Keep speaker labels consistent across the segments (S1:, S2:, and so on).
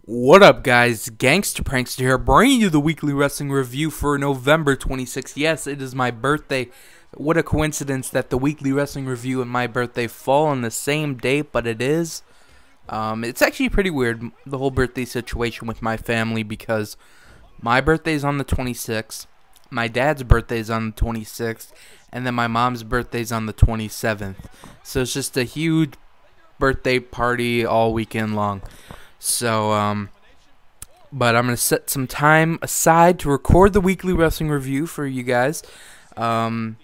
S1: What up, guys? GangstaPranksta here, bringing you the weekly wrestling review for November 26th. Yes, it is my birthday. What a coincidence that the weekly wrestling review and my birthday fall on the same date, but it is. It's actually pretty weird, the whole birthday situation with my family, because my birthday's on the 26th, my dad's birthday's on the 26th, and then my mom's birthday's on the 27th. So it's just a huge birthday party all weekend long. So, but I'm going to set some time aside to record the weekly wrestling review for you guys. And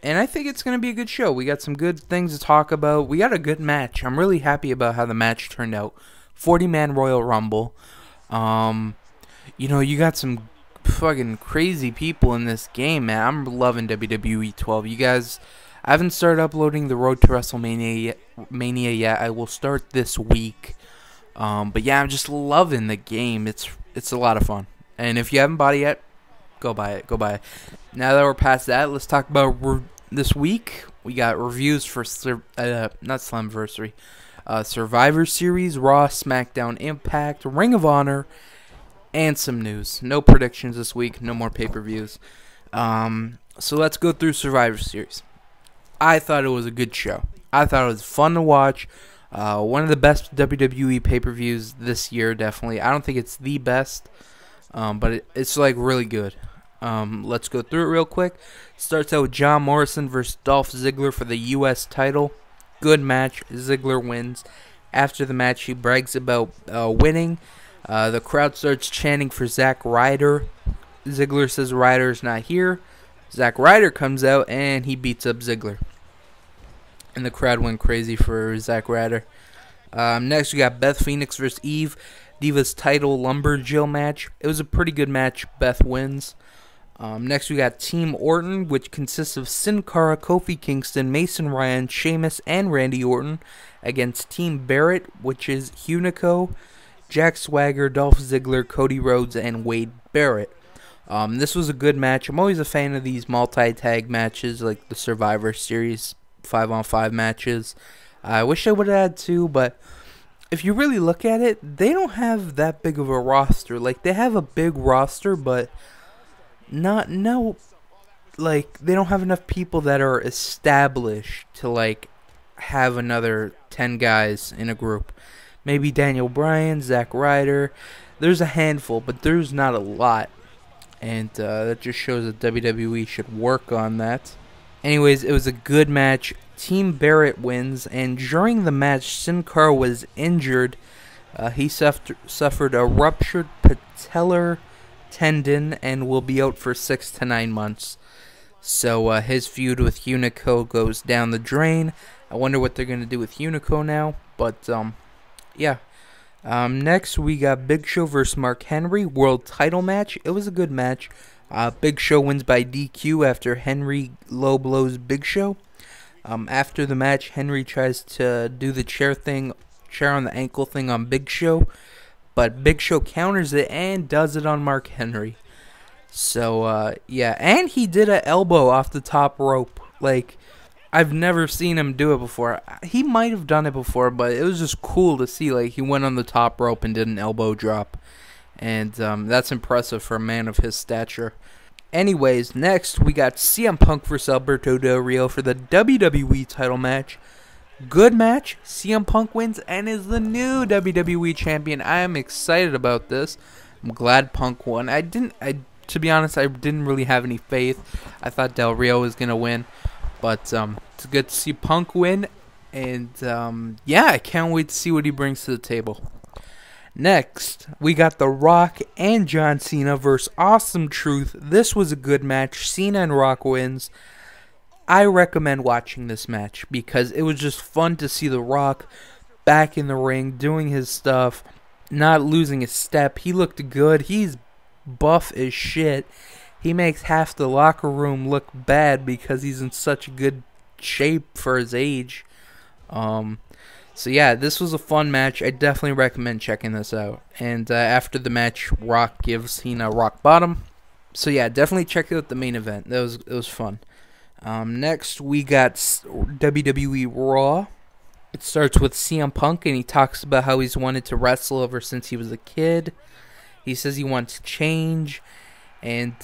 S1: I think it's going to be a good show. We got some good things to talk about. We got a good match. I'm really happy about how the match turned out. 40-man Royal Rumble. You know, you got some fucking crazy people in this game, man. I'm loving WWE 12. You guys, I haven't started uploading the Road to WrestleMania yet. I will start this week. But yeah, I'm just loving the game. It's a lot of fun. And if you haven't bought it yet, go buy it. Go buy it. Now that we're past that, let's talk about this week. We got reviews for not Slamversary, Survivor Series, Raw, Smackdown, Impact, Ring of Honor, and some news. No predictions this week. No more pay-per-views. So let's go through Survivor Series. I thought it was a good show. I thought it was fun to watch. One of the best WWE pay-per-views this year, definitely. I don't think it's the best, but it's like really good. Let's go through it real quick. Starts out with John Morrison versus Dolph Ziggler for the U.S. title. Good match. Ziggler wins. After the match, he brags about winning. The crowd starts chanting for Zack Ryder. Ziggler says Ryder's not here. Zack Ryder comes out and he beats up Ziggler. And the crowd went crazy for Zack Ryder. Next, we got Beth Phoenix versus Eve. Divas title Lumberjill match. It was a pretty good match. Beth wins. Next, we got Team Orton, which consists of Sin Cara, Kofi Kingston, Mason Ryan, Sheamus, and Randy Orton, against Team Barrett, which is Hunico, Jack Swagger, Dolph Ziggler, Cody Rhodes, and Wade Barrett. This was a good match. I'm always a fan of these multi-tag matches, like the Survivor Series 5-on-5 matches. I wish I would have had two, but if you really look at it, they don't have that big of a roster. Like, they have a big roster, but they don't have enough people that are established to, like, have another 10 guys in a group. Maybe Daniel Bryan, Zack Ryder. There's a handful, but there's not a lot. And that just shows that WWE should work on that. Anyways, it was a good match. Team Barrett wins, and during the match, Sin Cara was injured. He suffered a ruptured patellar tendon and will be out for 6 to 9 months. So his feud with Hunico goes down the drain. I wonder what they're going to do with Hunico now. But, yeah. Next, we got Big Show versus Mark Henry, world title match. It was a good match. Big Show wins by DQ after Henry low blows Big Show. After the match, Henry tries to do the chair on the ankle thing on Big Show, but Big Show counters it and does it on Mark Henry. So, yeah, and he did an elbow off the top rope. Like, I've never seen him do it before. He might have done it before, but it was just cool to see. Like, he went on the top rope and did an elbow drop. And that's impressive for a man of his stature. Anyways, next we got CM Punk vs. Alberto Del Rio for the WWE title match. Good match. CM Punk wins and is the new WWE champion. I am excited about this. I'm glad Punk won. To be honest, I didn't really have any faith. I thought Del Rio was gonna win, but it's good to see Punk win. And yeah, I can't wait to see what he brings to the table. Next, we got The Rock and John Cena versus Awesome Truth. This was a good match. Cena and Rock wins. I recommend watching this match because it was just fun to see The Rock back in the ring, doing his stuff, not losing a step. He looked good. He's buff as shit. He makes half the locker room look bad because he's in such good shape for his age. So yeah, this was a fun match. I definitely recommend checking this out. And after the match, Rock gives Cena rock bottom. So yeah, definitely check out the main event. It was fun. Next, we got WWE RAW. It starts with CM Punk, and he talks about how he's wanted to wrestle ever since he was a kid. He says he wants change, and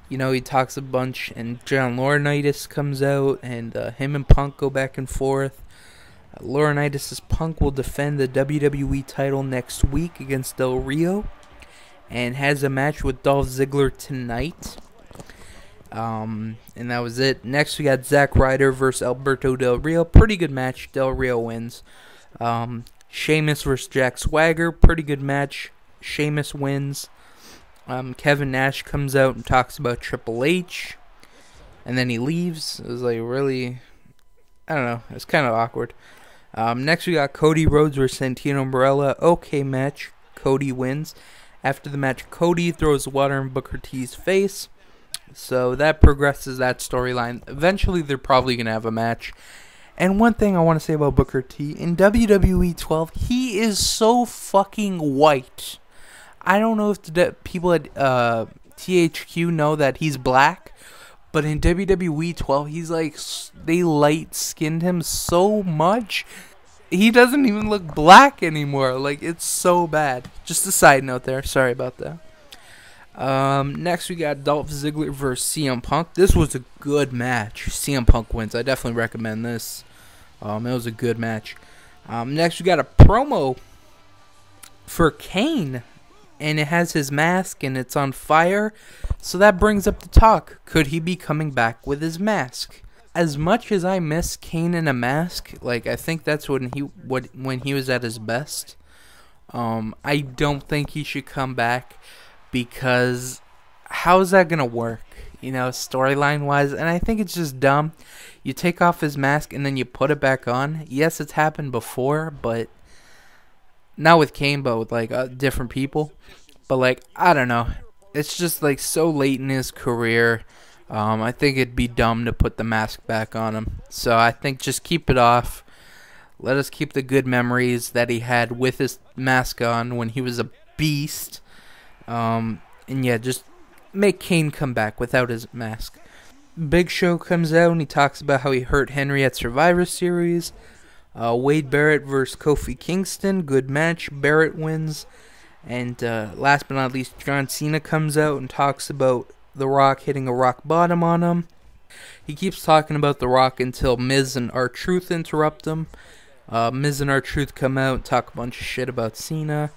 S1: he talks a bunch, and John Laurinaitis comes out, and him and Punk go back and forth. Laurinaitis says Punk will defend the WWE title next week against Del Rio, and has a match with Dolph Ziggler tonight. And that was it. Next, we got Zack Ryder versus Alberto Del Rio. Pretty good match. Del Rio wins. Sheamus versus Jack Swagger. Pretty good match. Sheamus wins. Kevin Nash comes out and talks about Triple H, and then he leaves. It was like really, I don't know. It's kind of awkward. Next, we got Cody Rhodes versus Santino Marella. Okay match. Cody wins. After the match, Cody throws water in Booker T's face. So that progresses that storyline. Eventually, they're probably going to have a match. And one thing I want to say about Booker T, in WWE 12, he is so fucking white. I don't know if the people at THQ know that he's black, but in WWE 12, he's like, they light-skinned him so much, he doesn't even look black anymore. Like, it's so bad. Just a side note there. Sorry about that. Next we got Dolph Ziggler versus CM Punk. This was a good match. CM Punk wins. I definitely recommend this. It was a good match. Next we got a promo for Kane, and it has his mask and it's on fire. So that brings up the talk. Could he be coming back with his mask? As much as I miss Kane in a mask, like I think that's when he was at his best. I don't think he should come back. Because how's that going to work, storyline-wise? And I think it's just dumb. You take off his mask and then you put it back on. Yes, it's happened before, but not with Kane, but with, different people. But, I don't know. It's just, so late in his career. I think it'd be dumb to put the mask back on him. So I think just keep it off. Let us keep the good memories that he had with his mask on when he was a beast. And yeah, just make Kane come back without his mask. Big Show comes out and he talks about how he hurt Henry at Survivor Series. Wade Barrett versus Kofi Kingston. Good match. Barrett wins. And last but not least, John Cena comes out and talks about The Rock hitting a rock bottom on him. He keeps talking about The Rock until Miz and R-Truth interrupt him. Miz and R-Truth come out and talk a bunch of shit about Cena.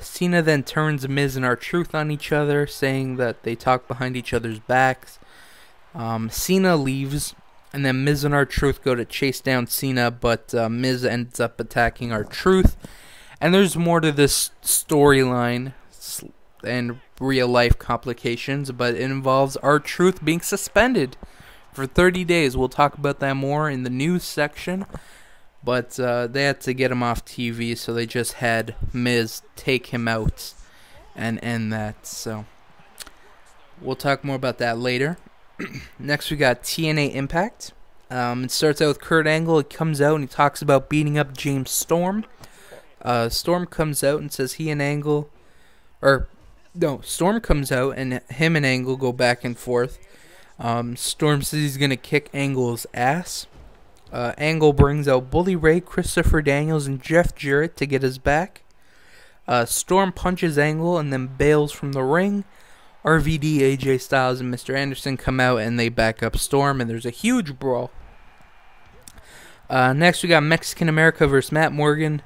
S1: Cena then turns Miz and R-Truth on each other, saying that they talk behind each other's backs. Cena leaves, and then Miz and R-Truth go to chase down Cena, but Miz ends up attacking R-Truth. And there's more to this storyline and real-life complications, but it involves R-Truth being suspended for 30 days. We'll talk about that more in the news section. But they had to get him off TV, so they just had Miz take him out and end that. So we'll talk more about that later. Next, we got TNA Impact. It starts out with Kurt Angle. He comes out and he talks about beating up James Storm. Storm comes out and says Storm comes out and him and Angle go back and forth. Storm says he's going to kick Angle's ass. Angle brings out Bully Ray, Christopher Daniels, and Jeff Jarrett to get his back. Storm punches Angle and then bails from the ring. RVD, AJ Styles, and Mr. Anderson come out and they back up Storm, and there's a huge brawl. Next, we got Mexican America versus Matt Morgan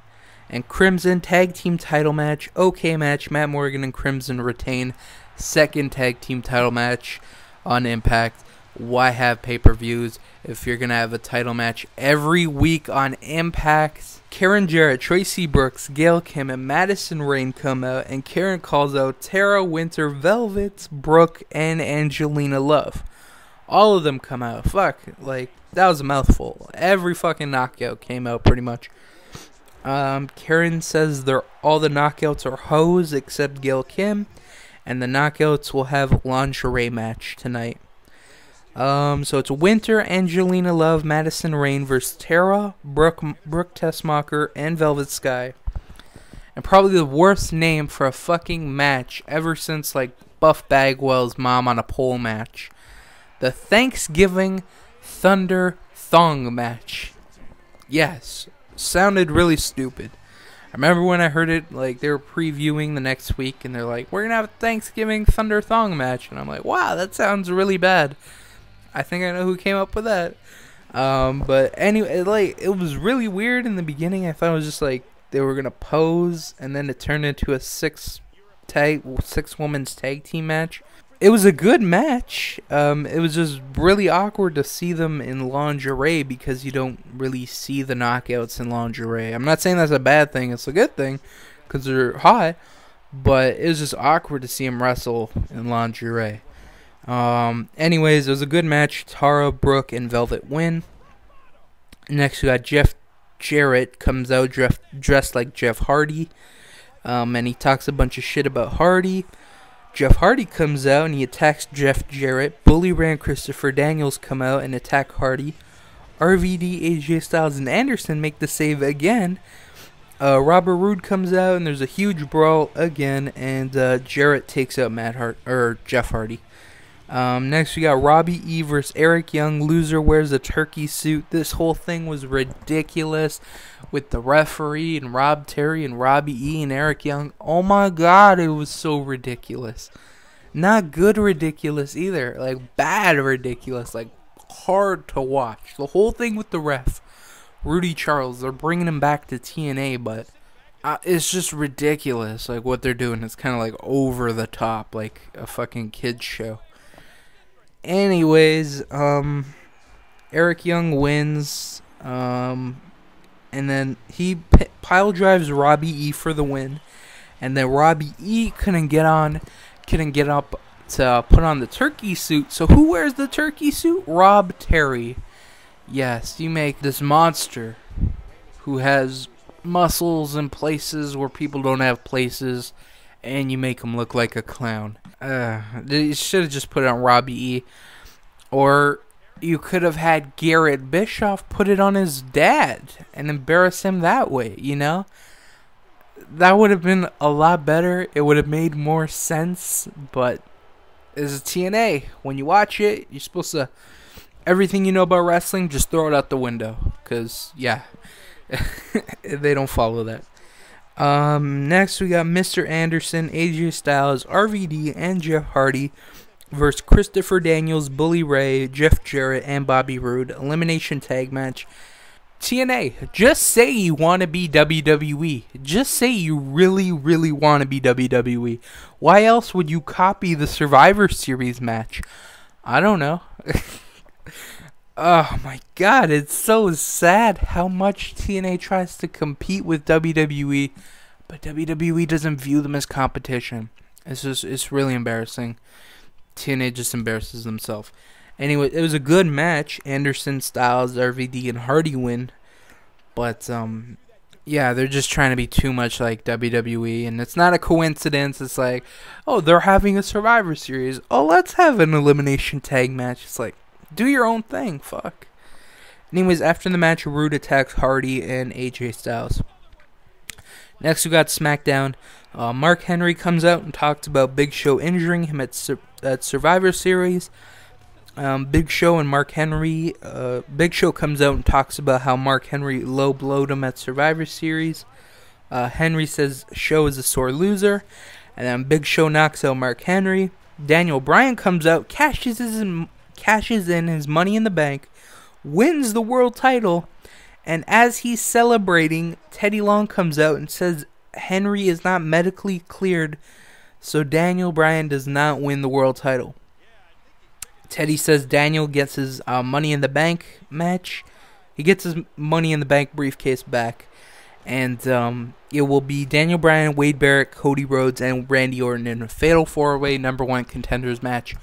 S1: and Crimson tag team title match. Okay match. Matt Morgan and Crimson retain second tag team title match on Impact. Why have pay-per-views if you're going to have a title match every week on Impact? Karen Jarrett, Tracy Brooks, Gail Kim, and Madison Rayne come out, and Karen calls out Tara Winter, Velvet, Brooke, and Angelina Love. All of them come out. Fuck, that was a mouthful. Every fucking knockout came out pretty much. Karen says all the knockouts are hoes except Gail Kim, and the knockouts will have lingerie match tonight. So it's Winter, Angelina Love, Madison Rayne versus Tara, Brooke Tessmacher, and Velvet Sky. And probably the worst name for a fucking match ever since, Buff Bagwell's Mom on a Pole match. The Thanksgiving Thunder Thong match. Yes, sounded really stupid. I remember when I heard it, like, they were previewing the next week, and they're like, we're going to have a Thanksgiving Thunder Thong match. And I'm like, wow, that sounds really bad. I think I know who came up with that. But anyway, like, it was really weird in the beginning. I thought it was just, like, they were going to pose, and then it turned into a six-women's tag team match. It was a good match. It was just really awkward to see them in lingerie because you don't really see the knockouts in lingerie. I'm not saying that's a bad thing. It's a good thing because they're hot. But it was just awkward to see them wrestle in lingerie. Anyways, it was a good match. Tara, Brooke, and Velvet win. Next, we got Jeff Jarrett comes out dressed like Jeff Hardy. And he talks a bunch of shit about Hardy. Jeff Hardy comes out and he attacks Jeff Jarrett. Bully Ray and Christopher Daniels come out and attack Hardy. RVD, AJ Styles, and Anderson make the save again. Robert Roode comes out and there's a huge brawl again, and Jarrett takes out Jeff Hardy. Next we got Robbie E versus Eric Young. Loser wears a turkey suit. This whole thing was ridiculous with the referee and Rob Terry and Robbie E and Eric Young. Oh my god, it was so ridiculous. Not good ridiculous either. Like bad ridiculous. Like hard to watch. The whole thing with the ref. Rudy Charles, they're bringing him back to TNA, but it's just ridiculous. Like what they're doing. It's kind of like over the top. Like a fucking kids show. Anyways, Eric Young wins, and then he pile drives Robbie E for the win, and then Robbie E couldn't get up to put on the turkey suit. So who wears the turkey suit? Rob Terry. Yes, you make this monster who has muscles in places where people don't have places, and you make him look like a clown. You should have just put it on Robbie E. Or you could have had Garrett Bischoff put it on his dad and embarrass him that way, you know? That would have been a lot better. It would have made more sense, but it's a TNA. When you watch it, you're supposed to... Everything you know about wrestling, just throw it out the window. Because, yeah, they don't follow that. Next, we got Mr. Anderson, AJ Styles, RVD, and Jeff Hardy versus Christopher Daniels, Bully Ray, Jeff Jarrett, and Bobby Roode. Elimination tag match. TNA, just say you want to be WWE. Just say you really, really want to be WWE. Why else would you copy the Survivor Series match? I don't know. Oh my god, it's so sad how much TNA tries to compete with WWE, but WWE doesn't view them as competition. It's really embarrassing. TNA just embarrasses themselves. Anyway, it was a good match. Anderson, Styles, RVD, and Hardy win. But, yeah, they're just trying to be too much like WWE. And it's not a coincidence. It's like, oh, they're having a Survivor Series. Oh, let's have an elimination tag match. It's like, do your own thing. Fuck. Anyways, after the match, Roode attacks Hardy and AJ Styles. Next, we got SmackDown. Mark Henry comes out and talks about Big Show injuring him at Survivor Series. Big Show and Mark Henry. Big Show comes out and talks about how Mark Henry low-blowed him at Survivor Series. Henry says Show is a sore loser. And then Big Show knocks out Mark Henry. Daniel Bryan comes out, cashes in his Money in the Bank, wins the world title. And as he's celebrating, Teddy Long comes out and says Henry is not medically cleared, so Daniel Bryan does not win the world title. Teddy says Daniel gets his Money in the Bank match. He gets his Money in the Bank briefcase back. And it will be Daniel Bryan, Wade Barrett, Cody Rhodes, and Randy Orton in a Fatal 4-Way #1 Contenders match.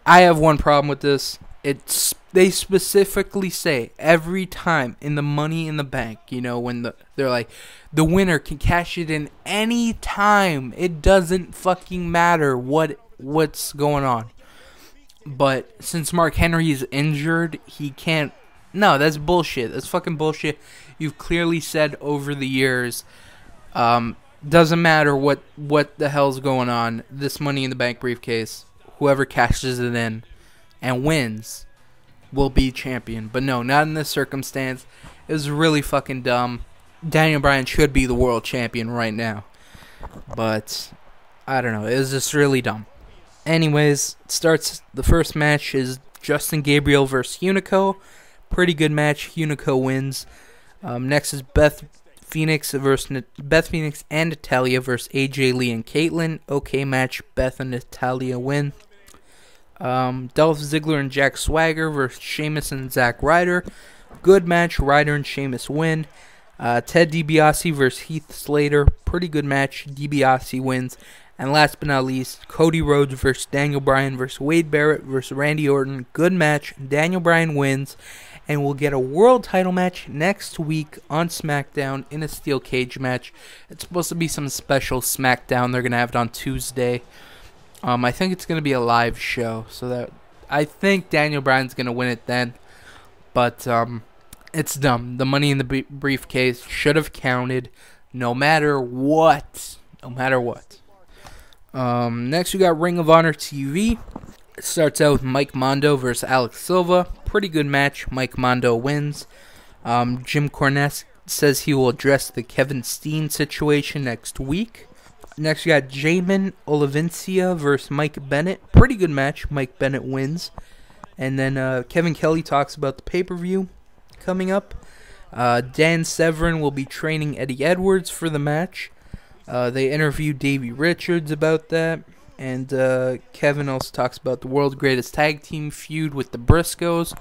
S1: I have one problem with this. They specifically say every time in the Money in the Bank, you know, when they're like, the winner can cash it in any time. It doesn't fucking matter what's going on. But since Mark Henry is injured, he can't. No, that's bullshit. That's fucking bullshit. You've clearly said over the years, doesn't matter what the hell's going on. This Money in the Bank briefcase, whoever cashes it in and wins will be champion. But no, not in this circumstance. It was really fucking dumb. Daniel Bryan should be the world champion right now. But, I don't know. It was just really dumb. Anyways, the first match is Justin Gabriel versus Unico. Pretty good match. Unico wins. Next is Beth Phoenix and Natalya versus AJ Lee and Caitlyn. Okay match. Beth and Natalya win. Dolph Ziggler and Jack Swagger versus Sheamus and Zack Ryder. Good match. Ryder and Sheamus win. Ted DiBiase versus Heath Slater. Pretty good match. DiBiase wins. And last but not least, Cody Rhodes versus Daniel Bryan versus Wade Barrett versus Randy Orton. Good match. Daniel Bryan wins. And we'll get a world title match next week on SmackDown in a steel cage match. It's supposed to be some special SmackDown. They're going to have it on Tuesday. I think it's going to be a live show. So that I think Daniel Bryan's going to win it then. But it's dumb. The money in the briefcase should have counted no matter what. No matter what. Next we got Ring of Honor TV. It starts out with Mike Mondo versus Alex Silva. Pretty good match. Mike Mondo wins. Jim Cornette says he will address the Kevin Steen situation next week. Next we got Jamin Olivencia versus Mike Bennett. Pretty good match. Mike Bennett wins. And then Kevin Kelly talks about the pay-per-view coming up. Dan Severn will be training Eddie Edwards for the match. They interviewed Davey Richards about that. And Kevin also talks about the world's greatest tag team feud with the Briscoes.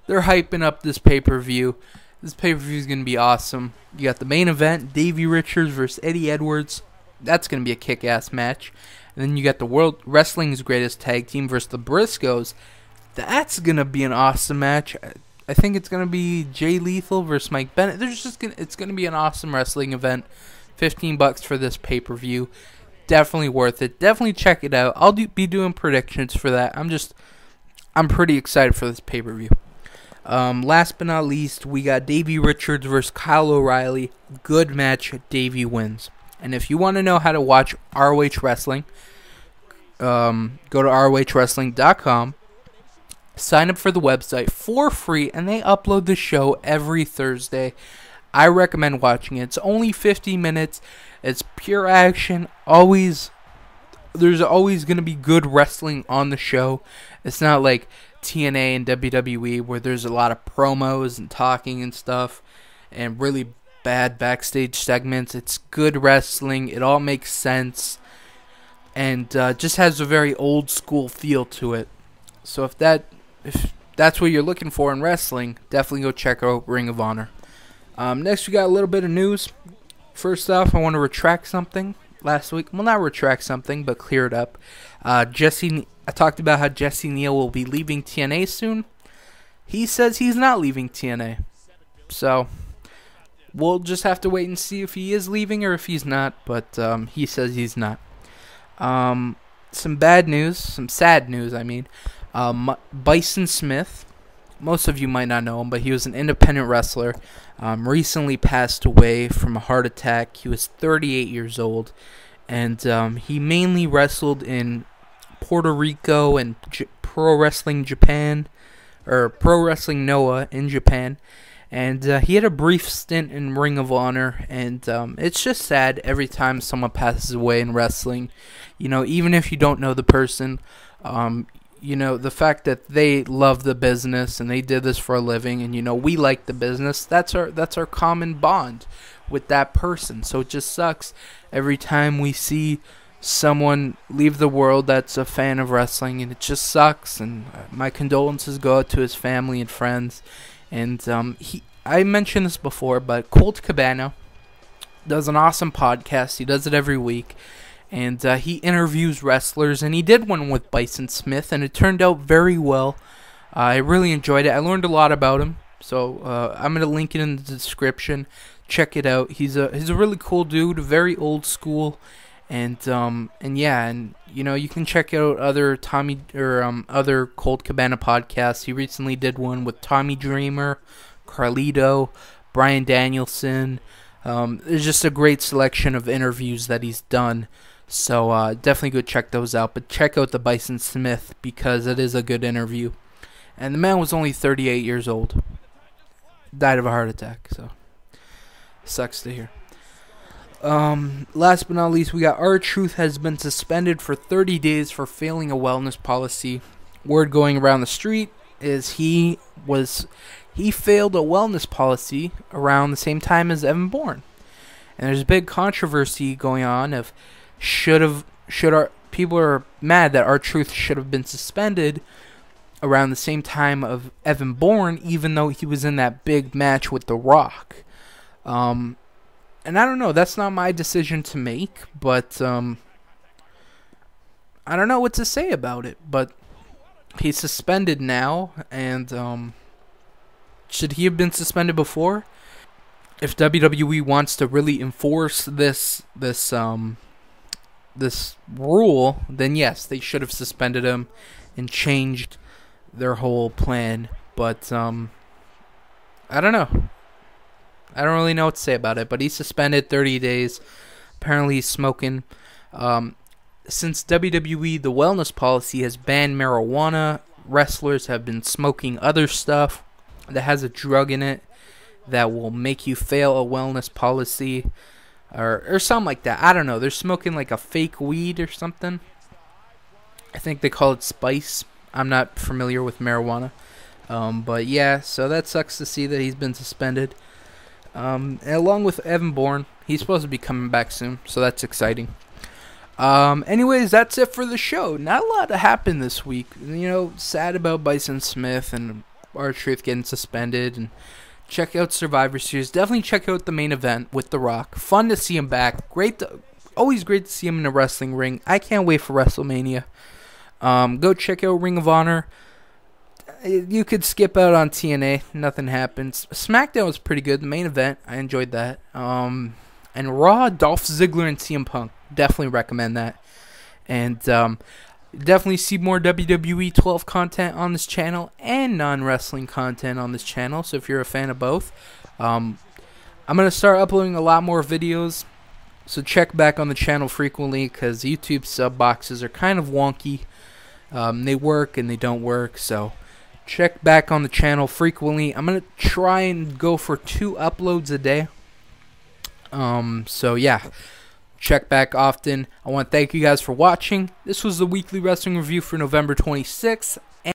S1: They're hyping up this pay-per-view. This pay-per-view is going to be awesome. You got the main event, Davey Richards versus Eddie Edwards. That's going to be a kick-ass match. And then you got the world wrestling's greatest tag team versus the Briscoes. That's going to be an awesome match. I think it's going to be Jay Lethal versus Mike Bennett. It's going to be an awesome wrestling event. $15 for this pay-per-view. Definitely worth it. Definitely check it out. I'll be doing predictions for that. I'm pretty excited for this pay-per-view. Last but not least, we got Davey Richards versus Kyle O'Reilly. Good match. Davey wins. And if you want to know how to watch ROH Wrestling, go to ROHWrestling.com. Sign up for the website for free, and they upload the show every Thursday. I recommend watching it. It's only 50 minutes. It's pure action. There's always going to be good wrestling on the show. It's not like TNA and WWE where there's a lot of promos and talking and stuff and really bad backstage segments. It's good wrestling. It all makes sense and just has a very old school feel to it. So if that's what you're looking for in wrestling, definitely go check out Ring of Honor. Next, we got a little bit of news. First off, I want to retract something last week. Well, not retract something, but clear it up. I talked about how Jesse Neal will be leaving TNA soon. He says he's not leaving TNA. So, we'll just have to wait and see if he is leaving or if he's not. But he says he's not. Some bad news. Some sad news, I mean. Bison Smith. Most of you might not know him, but he was an independent wrestler. Recently passed away from a heart attack. He was 38 years old. And he mainly wrestled in Puerto Rico and Pro Wrestling Japan. Or Pro Wrestling Noah in Japan. And he had a brief stint in Ring of Honor. And it's just sad every time someone passes away in wrestling. You know, even if you don't know the person, you know, the fact that they love the business and they did this for a living and, you know, we like the business, that's our common bond with that person. So it just sucks every time we see someone leave the world that's a fan of wrestling, and it just sucks. And my condolences go out to his family and friends. And I mentioned this before, but Colt Cabana does an awesome podcast. He does it every week. And he interviews wrestlers, and he did one with Bison Smith, and it turned out very well. I really enjoyed it. I learned a lot about him, so I'm gonna link it in the description. Check it out. He's a really cool dude, very old school, and yeah, and you know, you can check out other other Colt Cabana podcasts. He recently did one with Tommy Dreamer, Carlito, Bryan Danielson. There's just a great selection of interviews that he's done. So definitely go check those out. But check out the Bison Smith because it is a good interview. And the man was only 38 years old. died of a heart attack. So sucks to hear. Last but not least, we got R-Truth has been suspended for 30 days for failing a wellness policy. Word going around the street is he failed a wellness policy around the same time as Evan Bourne. And there's a big controversy going on of people are mad that R-Truth should have been suspended around the same time of Evan Bourne, even though he was in that big match with The Rock. And I don't know, that's not my decision to make, but I don't know what to say about it. But he's suspended now, and should he have been suspended before? If WWE wants to really enforce this rule, then yes, they should have suspended him and changed their whole plan. But I don't know. I don't really know what to say about it. But he's suspended 30 days. Apparently he's smoking. Since WWE, the wellness policy has banned marijuana, wrestlers have been smoking other stuff that has a drug in it that will make you fail a wellness policy, or something like that. I don't know. They're smoking like a fake weed or something. I think they call it spice. I'm not familiar with marijuana. But yeah, so that sucks to see that he's been suspended. And along with Evan Bourne, he's supposed to be coming back soon, so that's exciting. Anyways, that's it for the show. Not a lot to happen this week. You know, sad about Bison Smith and R-Truth getting suspended. And check out Survivor Series. Definitely check out the main event with The Rock. Fun to see him back. Always great to see him in a wrestling ring. I can't wait for WrestleMania. Go check out Ring of Honor. You could skip out on TNA. Nothing happens. Smackdown was pretty good. The main event, I enjoyed that. And Raw, Dolph Ziggler and CM Punk. Definitely recommend that. And definitely see more WWE 12 content on this channel and non-wrestling content on this channel. So if you're a fan of both, I'm going to start uploading a lot more videos. So check back on the channel frequently because YouTube sub boxes are kind of wonky. They work and they don't work. So check back on the channel frequently. I'm going to try and go for 2 uploads a day. So yeah. Check back often. I want to thank you guys for watching. This was the weekly wrestling review for November 26th.